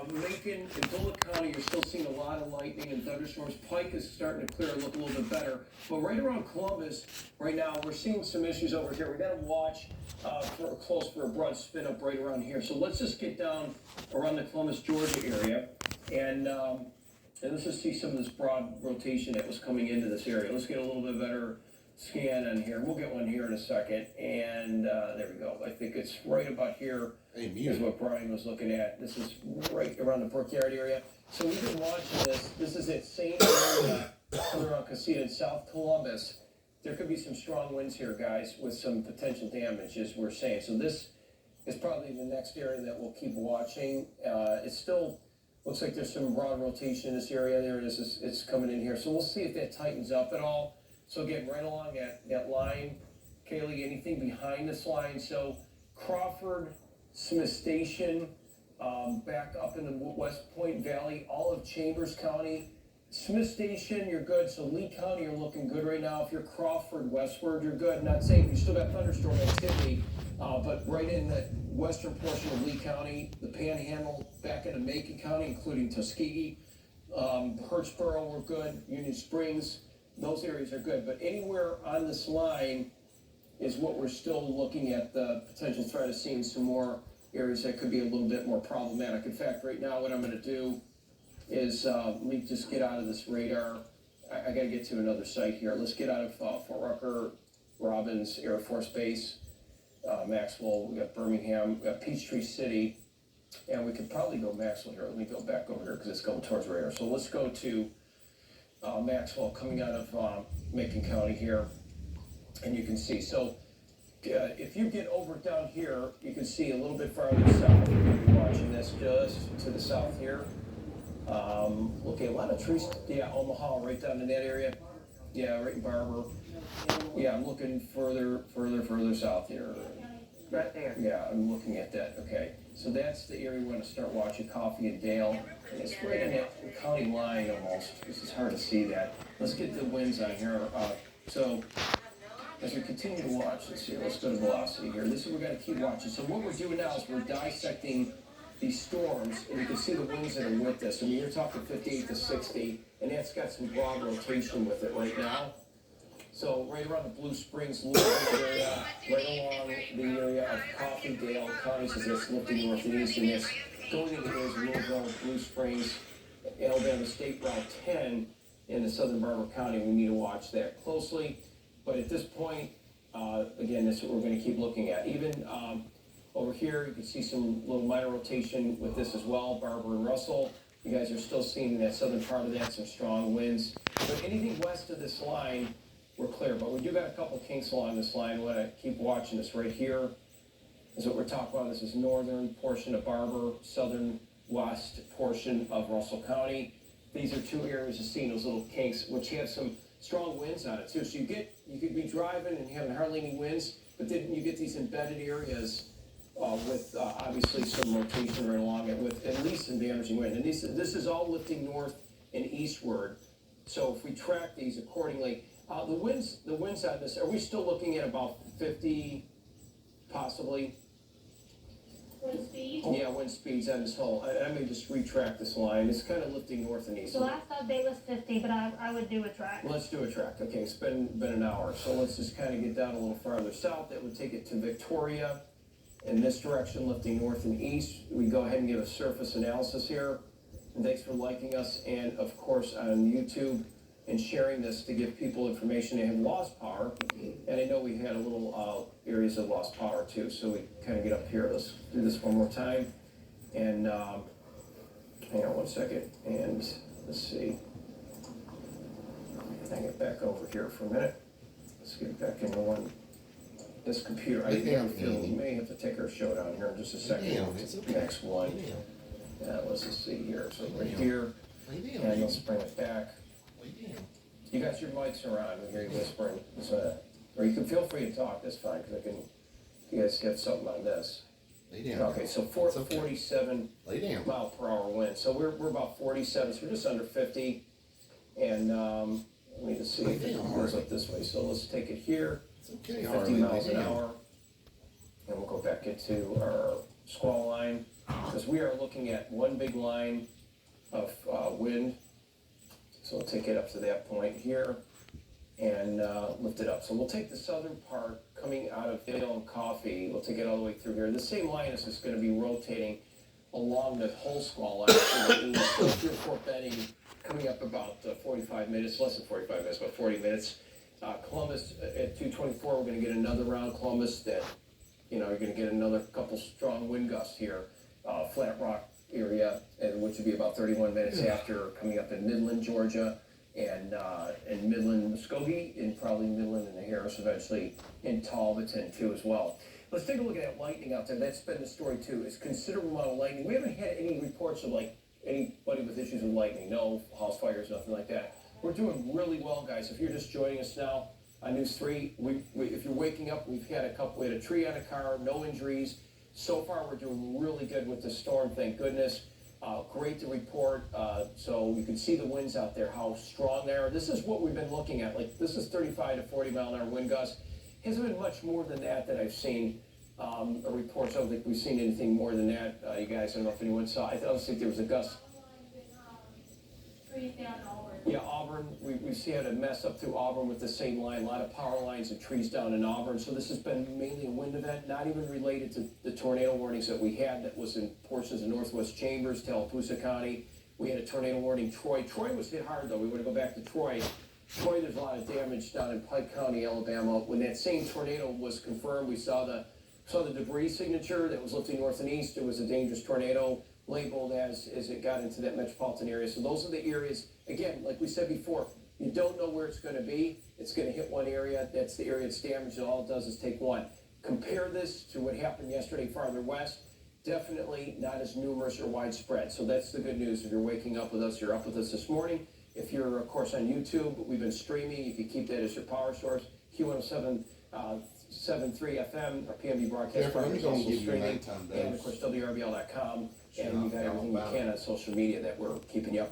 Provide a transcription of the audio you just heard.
Macon and Bullitt County, you're still seeing a lot of lightning and thunderstorms. Pike is starting to clear and look a little bit better. But right around Columbus, right now, we're seeing some issues over here. We got to watch for a broad spin up right around here. So let's just get down around the Columbus, Georgia area, and let's just see some of this broad rotation that was coming into this area. Let's get a little bit better scan on here. We'll get one here in a second. And there we go. I think it's right about here. Is what Brian was looking at. This is right around the Brookyard area. So we've been watching this. This is that same area around Casita in South Columbus. There could be some strong winds here, guys, with some potential damage, as we're saying. So this is probably the next area that we'll keep watching. It still looks like there's some broad rotation in this area. There it is. It's coming in here. So we'll see if that tightens up at all. So again, right along that line, Kaylee, anything behind this line. So Crawford, Smith Station, back up in the West Point Valley, all of Chambers County. Smith Station, you're good. So Lee County, you're looking good right now. If you're Crawford westward, you're good. Not saying you still got thunderstorm activity, but right in the western portion of Lee County, the Panhandle, back into Macon County, including Tuskegee, Hurtsboro, we're good. Union Springs, those areas are good. But anywhere on this line is what we're still looking at the potential threat of seeing some more areas that could be a little bit more problematic. In fact, right now what I'm going to do is let me just get out of this radar. I got to get to another site here. Let's get out of Fort Rucker, Robins Air Force Base, Maxwell. We got Birmingham, we got Peachtree City, and we could probably go Maxwell here. Let me go back over here because it's going towards radar. So let's go to Maxwell, coming out of Macon County here. And you can see, so if you get over down here, you can see a little bit farther south. You're going to be watching this just to the south here. Okay, a lot of trees. Yeah, Omaha, right down in that area. Yeah, right in Barber. Yeah, I'm looking further south here. Right there. Yeah, I'm looking at that. Okay, so that's the area we want to start watching. Coffee and Dale. And it's right in that county line almost. This is hard to see that. Let's get the winds on here. So as we continue to watch this here, let's go to velocity here. This is what we're going to keep watching. So what we're doing now is we're dissecting these storms, and you can see the winds that are with this. I mean, you're talking 58 to 60, and that's got some broad rotation with it right now. So right around the Blue Springs, Louisville area, right along the area of Coffee, Dale counties as it's lifting north and east, and it's going into those Louisville, Blue Springs, Alabama State Route 10 in the southern Barber County. We need to watch that closely. But at this point, again, this is what we're going to keep looking at. Even over here, you can see some little minor rotation with this as well, Barber and Russell. You guys are still seeing that southern part of that, some strong winds. But anything west of this line, we're clear. But we do got a couple kinks along this line. We want to keep watching this right here. Is what we're talking about. This is northern portion of Barber, southern west portion of Russell County. These are two areas of seeing those little kinks, which have some strong winds on it too. So you could be driving and having hardly any winds, but then you get these embedded areas with obviously some rotation right along it, with at least some damaging wind. And this is all lifting north and eastward. So if we track these accordingly, the winds on this, are we still looking at about 50, possibly? Wind speed? Yeah, wind speeds on this whole. I may just retract this line. It's kind of lifting north and east. The last update was 50, but I would do a track. Let's do a track. Okay, it's been an hour, so let's just kind of get down a little farther south. That would take it to Victoria in this direction, lifting north and east. We go ahead and give a surface analysis here. And thanks for liking us, and of course on YouTube, and sharing this to give people information. They have lost power, and I know we had a little areas of lost power too, so we kind of get up here. Let's do this one more time, and hang on one second, and let's see. Hang it back over here for a minute. Let's get back into one. This computer, I feel we may have to take our show down here in just a second. Next one. Let's just see here. So right here, and let's bring it back. You got your mics around. We hear you whispering. Or you can feel free to talk. That's fine, because you guys get something on this. Okay, so 47 mile per hour wind. So we're about 47. So we're just under 50. And let me just see if it goes up this way. So let's take it here. 50 miles an hour. And we'll go back into our squall line. because we are looking at one big line of wind. So we'll take it up to that point here and lift it up. So we'll take the southern part coming out of Dale and Coffee, we'll take it all the way through here. The same line is just going to be rotating along the whole squall line. So Pier 4 bedding coming up about 45 minutes, less than 45 minutes, about 40 minutes. Columbus at 224, we're going to get another round. Columbus that, you're going to get another couple strong wind gusts here. Flat Rock area, and which would be about 31 minutes after, coming up in Midland, Georgia, and Midland, Muskogee, and probably Midland and the Harris eventually in Talbotton too as well. Let's take a look at that lightning out there. That's been the story too. It's considerable amount of lightning. We haven't had any reports of like anybody with issues with lightning. No house fires, nothing like that. We're doing really well, guys. If you're just joining us now on News 3, if you're waking up, we had a tree on a car, no injuries. So far, we're doing really good with the storm, thank goodness. Great to report. So you can see the winds out there, how strong they are. This is what we've been looking at. Like, this is 35 to 40 mile an hour wind gusts. Hasn't been much more than that I've seen. Reports. I don't think we've seen anything more than that. You guys, I don't know if anyone saw. I don't think there was a gust. Trees down Auburn. Yeah, Auburn. We had a mess up through Auburn with the same line. A lot of power lines and trees down in Auburn. So this has been mainly a wind event, not even related to the tornado warnings that we had. That was in portions of Northwest Chambers, Tallapoosa County. We had a tornado warning. Troy was hit hard though. We want to go back to Troy. Troy, there's a lot of damage down in Pike County, Alabama. When that same tornado was confirmed, we saw the debris signature that was lifting north and east. It was a dangerous tornado labeled as it got into that metropolitan area. So those are the areas, again, like we said before, you don't know where it's going to be. It's going to hit one area. That's the area that's damaged, and all it does is take one. Compare this to what happened yesterday farther west. Definitely not as numerous or widespread. So that's the good news. If you're waking up with us, you're up with us this morning. If you're, of course, on YouTube, we've been streaming. You can keep that as your power source. Q107.3 FM, our PMB broadcast partner is also streaming. And, of course, WRBL.com. And we've got everything we can on social media that we're keeping you up to.